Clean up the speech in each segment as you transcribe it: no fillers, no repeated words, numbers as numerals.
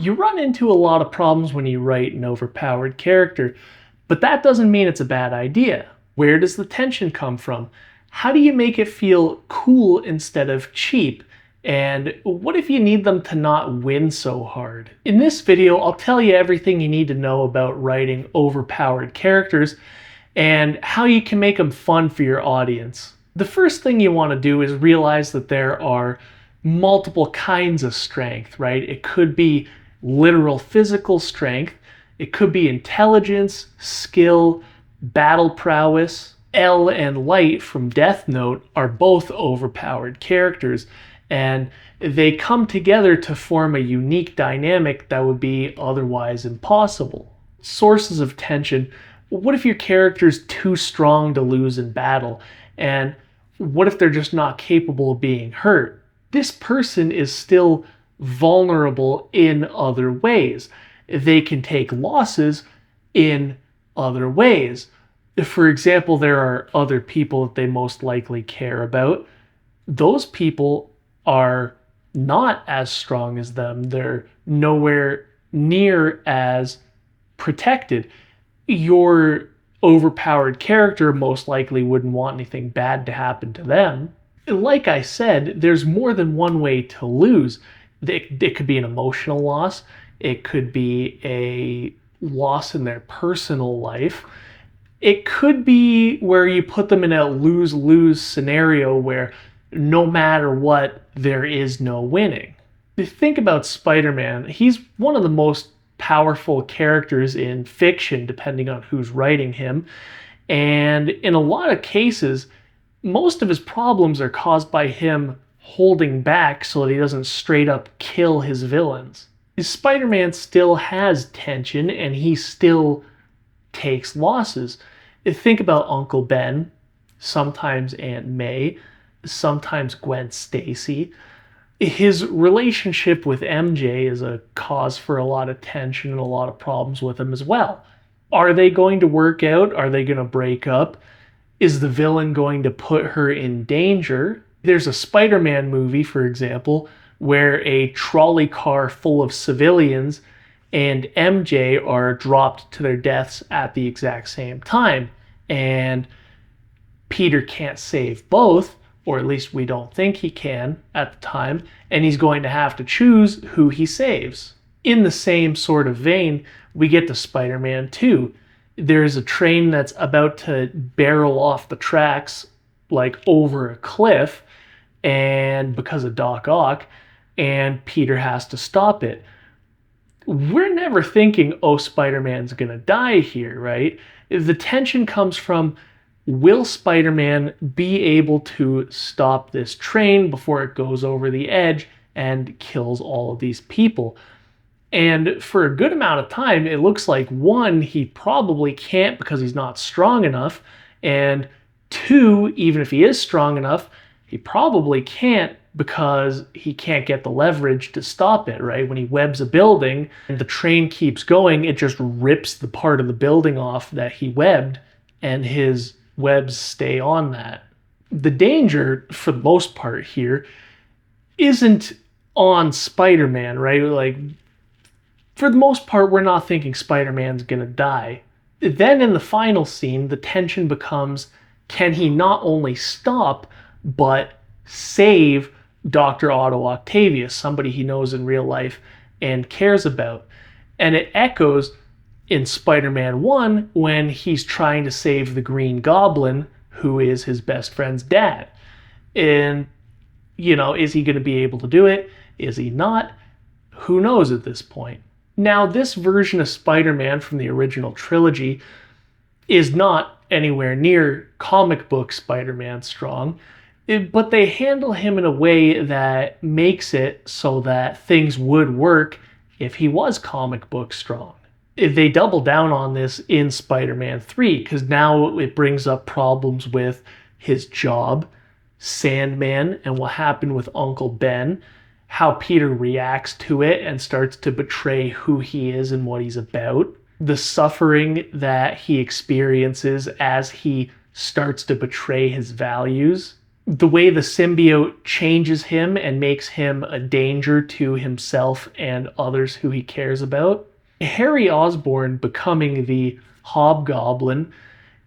You run into a lot of problems when you write an overpowered character, but that doesn't mean it's a bad idea. Where does the tension come from? How do you make it feel cool instead of cheap? And what if you need them to not win so hard? In this video, I'll tell you everything you need to know about writing overpowered characters and how you can make them fun for your audience. The first thing you want to do is realize that there are multiple kinds of strength, right? It could be literal physical strength, it could be intelligence, skill, battle prowess. L and Light from Death Note are both overpowered characters, and they come together to form a unique dynamic that would be otherwise impossible. Sources of tension. What if your character's too strong to lose in battle? And what if they're just not capable of being hurt? This person is still vulnerable in other ways. They can take losses in other ways. If, for example, there are other people that they most likely care about, those people are not as strong as them. They're nowhere near as protected. Your overpowered character most likely wouldn't want anything bad to happen to them. Like I said, there's more than one way to lose. It could be an emotional loss. It could be a loss in their personal life. It could be where you put them in a lose-lose scenario where no matter what, there is no winning. Think about Spiderman. He's one of the most powerful characters in fiction, depending on who's writing him. And in a lot of cases, most of his problems are caused by him holding back so that he doesn't straight up kill his villains. Spider-Man still has tension and he still takes losses. Think about Uncle Ben, sometimes Aunt May, sometimes Gwen Stacy. His relationship with MJ is a cause for a lot of tension and a lot of problems with him as well. Are they going to work out? Are they going to break up? Is the villain going to put her in danger? There's a Spider-Man movie, for example, where a trolley car full of civilians and MJ are dropped to their deaths at the exact same time. And Peter can't save both, or at least we don't think he can at the time, and he's going to have to choose who he saves. In the same sort of vein, we get to Spider-Man 2. There's a train that's about to barrel off the tracks, like over a cliff, and because of Doc Ock, and Peter has to stop it. We're never thinking, oh, Spider-Man's gonna die here, right? The tension comes from, will Spider-Man be able to stop this train before it goes over the edge and kills all of these people? And for a good amount of time, it looks like, one, he probably can't because he's not strong enough, and two, even if he is strong enough, he probably can't because he can't get the leverage to stop it, right? When he webs a building and the train keeps going, it just rips the part of the building off that he webbed, and his webs stay on that. The danger, for the most part here, isn't on Spider-Man, right? Like, for the most part, we're not thinking Spider-Man's gonna die. Then in the final scene, the tension becomes, can he not only stop, but save Dr. Otto Octavius, somebody he knows in real life and cares about? And it echoes in Spider-Man 1 when he's trying to save the Green Goblin, who is his best friend's dad. And, is he gonna be able to do it? Is he not? Who knows at this point? Now, this version of Spider-Man from the original trilogy is not anywhere near comic book Spider-Man strong, but they handle him in a way that makes it so that things would work if he was comic book strong. They double down on this in Spider-Man 3, because now it brings up problems with his job, Sandman, and what happened with Uncle Ben, how Peter reacts to it and starts to betray who he is and what he's about, the suffering that he experiences as he starts to betray his values. the way the symbiote changes him and makes him a danger to himself and others who he cares about. Harry Osborn becoming the Hobgoblin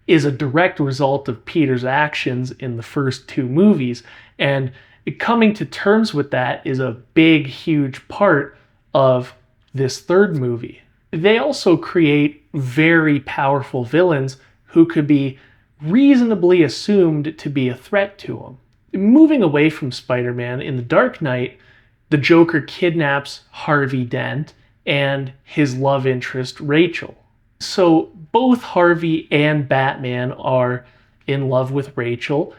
is a direct result of Peter's actions in the first two movies, and coming to terms with that is a big, huge part of this third movie. They also create very powerful villains who could be reasonably assumed to be a threat to him. Moving away from Spider-Man, in The Dark Knight, the Joker kidnaps Harvey Dent and his love interest, Rachel. So both Harvey and Batman are in love with Rachel.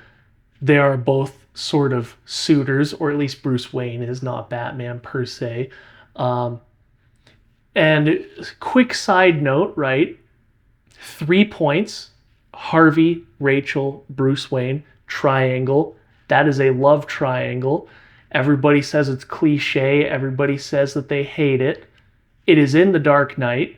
They are both sort of suitors, or at least Bruce Wayne is, not Batman per se. And quick side note, right? 3 points. Harvey, Rachel, Bruce Wayne, triangle. That is a love triangle. Everybody says it's cliche. Everybody says that they hate it. It is in The Dark Knight.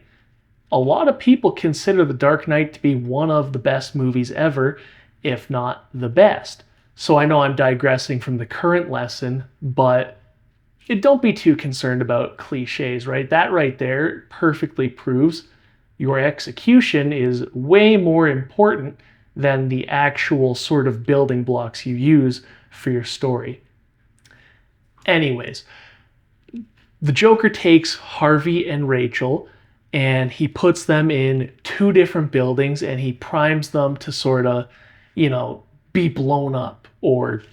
A lot of people consider The Dark Knight to be one of the best movies ever, if not the best. So I know I'm digressing from the current lesson, but don't be too concerned about cliches, right? That right there perfectly proves your execution is way more important than the actual sort of building blocks you use for your story. Anyways, the Joker takes Harvey and Rachel and he puts them in 2 different buildings and he primes them to sort of, be blown up or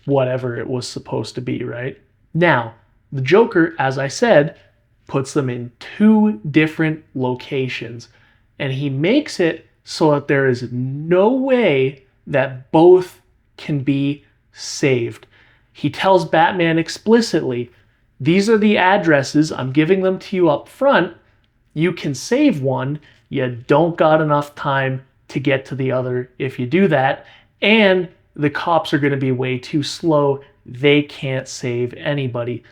whatever it was supposed to be, right? Now, the Joker, as I said, puts them in 2 different locations and he makes it so that there is no way that both can be saved. He tells Batman explicitly, these are the addresses, I'm giving them to you up front. You can save one, you don't got enough time to get to the other if you do that, and the cops are going to be way too slow, they can't save anybody.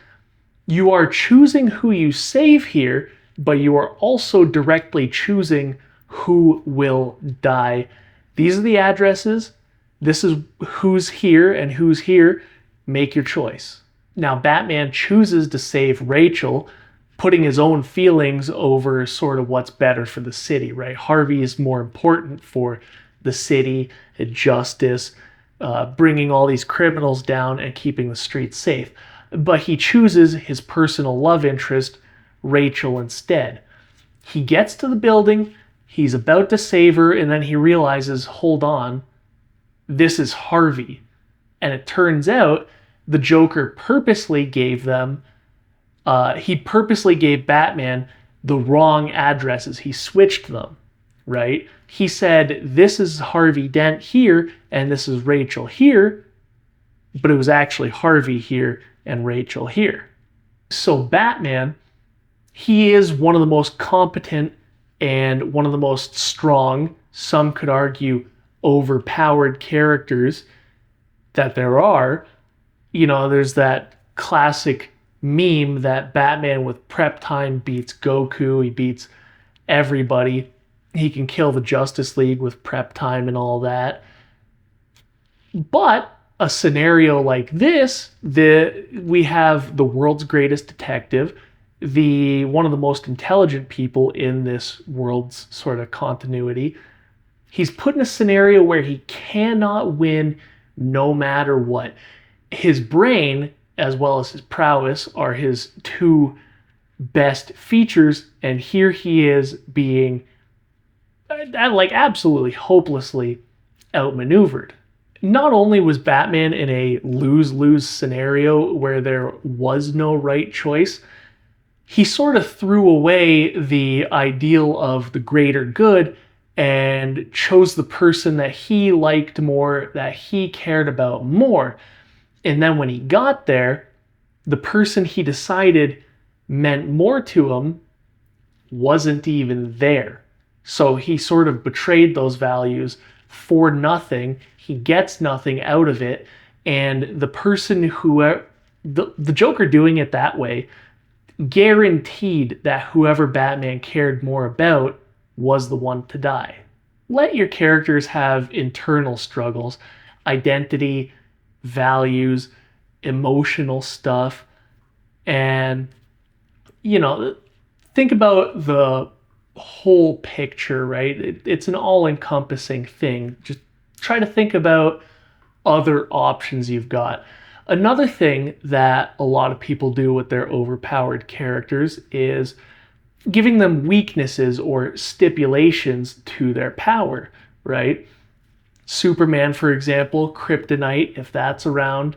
You are choosing who you save here, but you are also directly choosing who will die. These are the addresses, this is who's here and who's here, make your choice. Now Batman chooses to save Rachel, putting his own feelings over sort of what's better for the city, right? Harvey is more important for the city, justice, bringing all these criminals down and keeping the streets safe. But he chooses his personal love interest, Rachel, instead. He gets to the building, he's about to save her, and then he realizes, hold on, this is Harvey. And it turns out the Joker purposely gave them he purposely gave Batman the wrong addresses. He switched them, right? He said, this is Harvey Dent here, and this is Rachel here, but it was actually Harvey here and Rachel here. So Batman, he is one of the most competent and one of the most strong, some could argue overpowered characters that there are. There's that classic meme that Batman with prep time beats Goku, he beats everybody. He can kill the Justice League with prep time and all that. But a scenario like this, we have the world's greatest detective, one of the most intelligent people in this world's sort of continuity. He's put in a scenario where he cannot win no matter what. His brain, as well as his prowess, are his 2 best features, and here he is being absolutely hopelessly outmaneuvered. Not only was Batman in a lose-lose scenario where there was no right choice, he sort of threw away the ideal of the greater good and chose the person that he liked more, that he cared about more. And then when he got there, the person he decided meant more to him wasn't even there. So he sort of betrayed those values for nothing. He gets nothing out of it. And the person the Joker doing it that way guaranteed that whoever Batman cared more about was the one to die. Let your characters have internal struggles, identity, values, emotional stuff, and, you know, think about the whole picture, right? It's an all-encompassing thing. Just try to think about other options you've got. Another thing that a lot of people do with their overpowered characters is giving them weaknesses or stipulations to their power, right? Superman, for example, kryptonite, if that's around,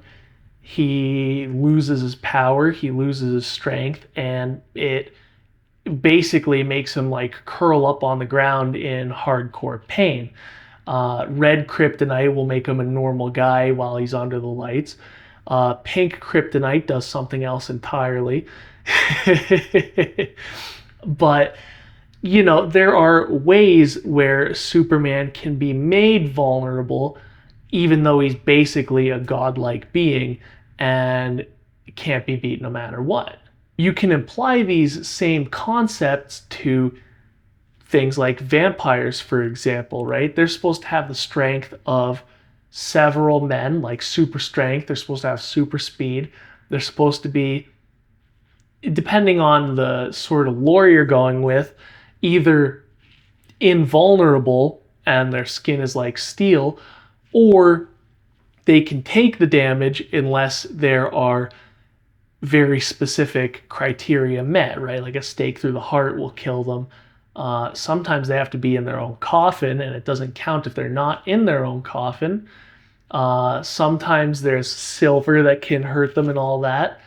he loses his power, he loses his strength, and it basically makes him like curl up on the ground in hardcore pain. Red kryptonite will make him a normal guy while he's under the lights. Pink kryptonite does something else entirely. But, you know, there are ways where Superman can be made vulnerable, even though he's basically a godlike being and can't be beat no matter what. You can apply these same concepts to things like vampires, for example, right? They're supposed to have the strength of several men, like super strength. They're supposed to have super speed. They're supposed to be, depending on the sort of lore you're going with, either invulnerable and their skin is like steel, or they can take the damage unless there are very specific criteria met, right? Like a stake through the heart will kill them. Sometimes they have to be in their own coffin, and it doesn't count if they're not in their own coffin. Sometimes there's silver that can hurt them and all that.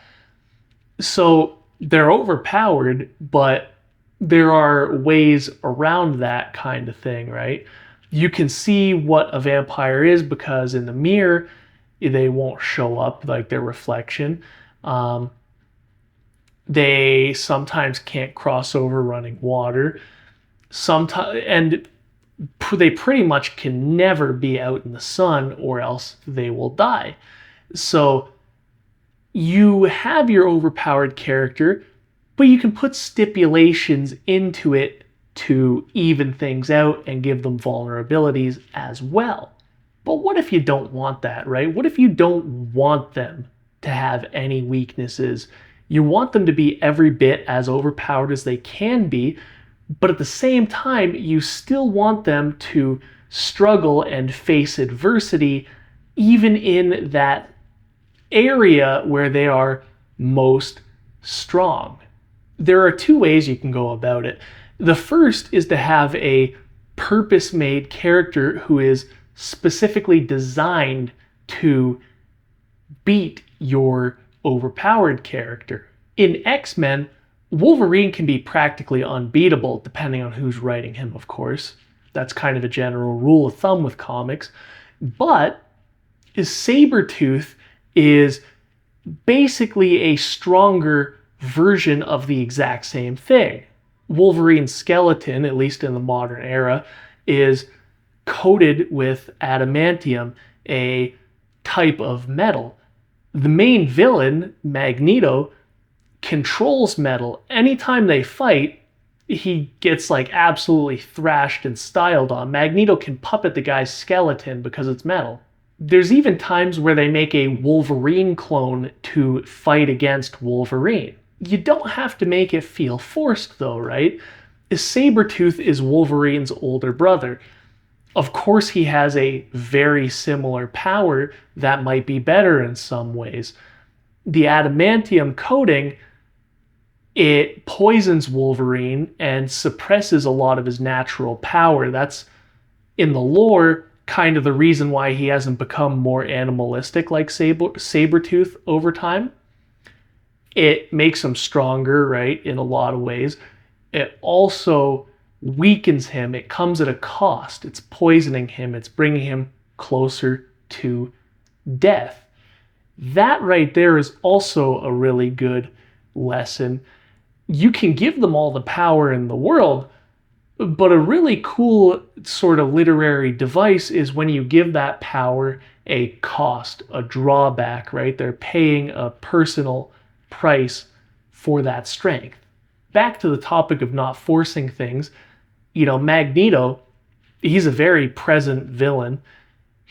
So they're overpowered, but there are ways around that kind of thing, right? You can see what a vampire is because in the mirror, they won't show up like their reflection. They sometimes can't cross over running water. Sometimes, and they pretty much can never be out in the sun or else they will die. So you have your overpowered character, but you can put stipulations into it to even things out and give them vulnerabilities as well. But what if you don't want that, right? What if you don't want them to have any weaknesses? You want them to be every bit as overpowered as they can be, but at the same time, you still want them to struggle and face adversity, even in that area where they are most strong. There are two ways you can go about it. The first is to have a purpose-made character who is specifically designed to beat your overpowered character. In X-Men, Wolverine can be practically unbeatable, depending on who's writing him, of course. That's kind of a general rule of thumb with comics. But Sabretooth is basically a stronger version of the exact same thing. Wolverine's skeleton, at least in the modern era, is coated with adamantium, a type of metal. The main villain, Magneto, controls metal. Anytime they fight, he gets like absolutely thrashed and styled on. Magneto can puppet the guy's skeleton because it's metal. There's even times where they make a Wolverine clone to fight against Wolverine. You don't have to make it feel forced though, right? Sabretooth is Wolverine's older brother. Of course he has a very similar power that might be better in some ways. The adamantium coating, it poisons Wolverine and suppresses a lot of his natural power. That's, in the lore, kind of the reason why he hasn't become more animalistic like Sabretooth over time. It makes him stronger, right, in a lot of ways. It also weakens him. It comes at a cost. It's poisoning him. It's bringing him closer to death. That right there is also a really good lesson. You can give them all the power in the world, but a really cool sort of literary device is when you give that power a cost, a drawback, right? They're paying a personal price for that strength. Back to the topic of not forcing things, you know, Magneto, he's a very present villain.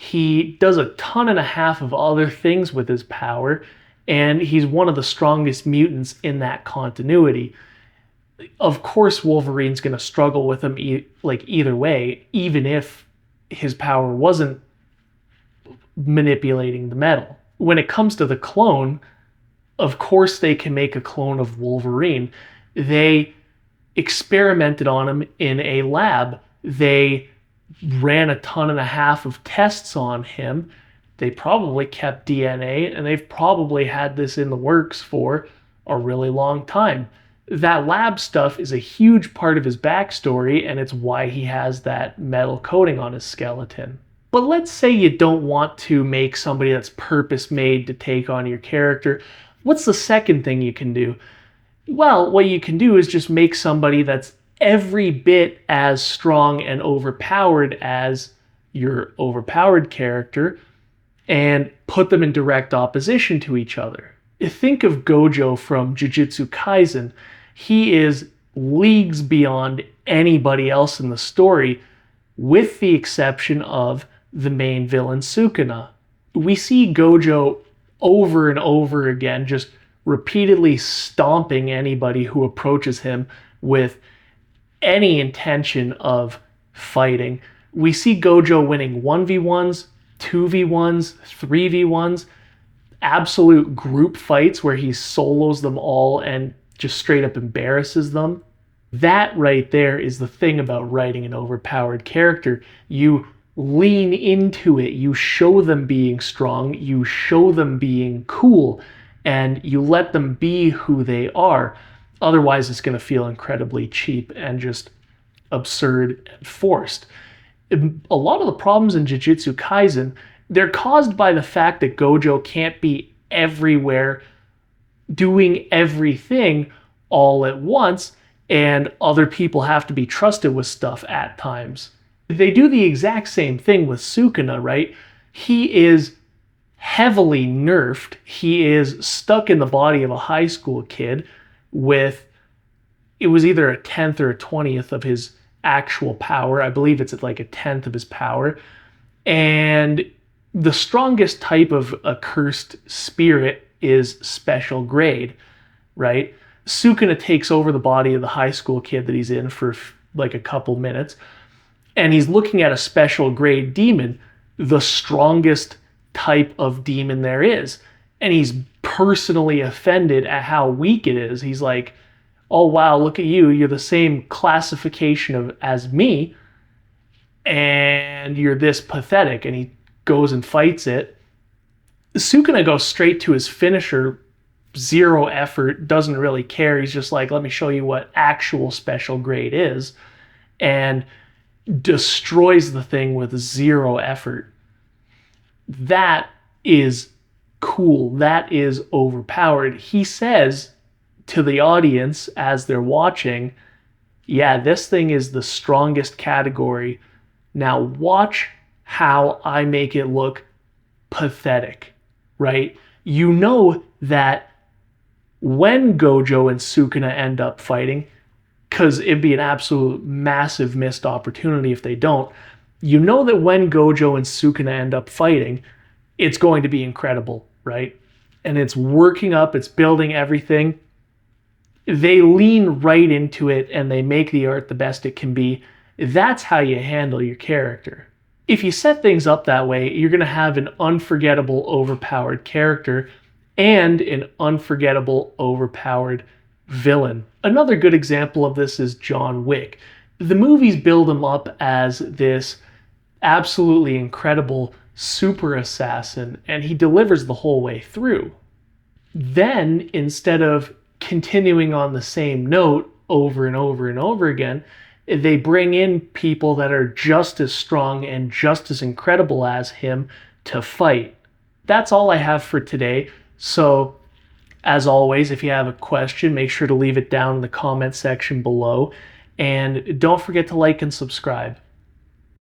He does a ton and a half of other things with his power, and he's one of the strongest mutants in that continuity. Of course, Wolverine's going to struggle with him either way, even if his power wasn't manipulating the metal. When it comes to the clone, of course they can make a clone of Wolverine. They experimented on him in a lab. They ran a ton and a half of tests on him. They probably kept DNA, and they've probably had this in the works for a really long time. That lab stuff is a huge part of his backstory, and it's why he has that metal coating on his skeleton. But let's say you don't want to make somebody that's purpose-made to take on your character. What's the second thing you can do? Well, what you can do is just make somebody that's every bit as strong and overpowered as your overpowered character and put them in direct opposition to each other. Think of Gojo from Jujutsu Kaisen. He is leagues beyond anybody else in the story, with the exception of the main villain Sukuna. We see Gojo over and over again just repeatedly stomping anybody who approaches him with any intention of fighting. We see Gojo winning 1v1s, 2v1s, 3v1s, absolute group fights where he solos them all and just straight up embarrasses them. That right there is the thing about writing an overpowered character. You lean into it, you show them being strong, you show them being cool, and you let them be who they are. Otherwise, it's going to feel incredibly cheap and just absurd and forced. A lot of the problems in Jujutsu Kaisen, they're caused by the fact that Gojo can't be everywhere doing everything all at once, and other people have to be trusted with stuff at times. They do the exact same thing with Sukuna, right? He is heavily nerfed. He is stuck in the body of a high school kid with, it was either a 10th or a 20th of his actual power. I believe it's at like a 10th of his power. And the strongest type of a cursed spirit is special grade, right? Sukuna takes over the body of the high school kid that he's in for like a couple minutes, and he's looking at a special grade demon, the strongest type of demon there is. And he's personally offended at how weak it is. He's like, oh wow, look at you. You're the same classification as me, and you're this pathetic. And he goes and fights it. Sukuna goes straight to his finisher, zero effort, doesn't really care. He's just like, let me show you what actual special grade is, and destroys the thing with zero effort. That is cool. That is overpowered. He says to the audience as they're watching, yeah, this thing is the strongest category. Now watch how I make it look pathetic, right? You know that when Gojo and Sukuna end up fighting, because it'd be an absolute massive missed opportunity if they don't, you know that when Gojo and Sukuna end up fighting, it's going to be incredible, right? And it's working up, it's building everything. They lean right into it and they make the art the best it can be. That's how you handle your character. If you set things up that way, you're going to have an unforgettable, overpowered character and an unforgettable, overpowered villain. Another good example of this is John Wick. The movies build him up as this absolutely incredible super assassin, and he delivers the whole way through. Then, instead of continuing on the same note over and over and over again, they bring in people that are just as strong and just as incredible as him to fight. That's all I have for today. So, as always, if you have a question, make sure to leave it down in the comment section below. And don't forget to like and subscribe.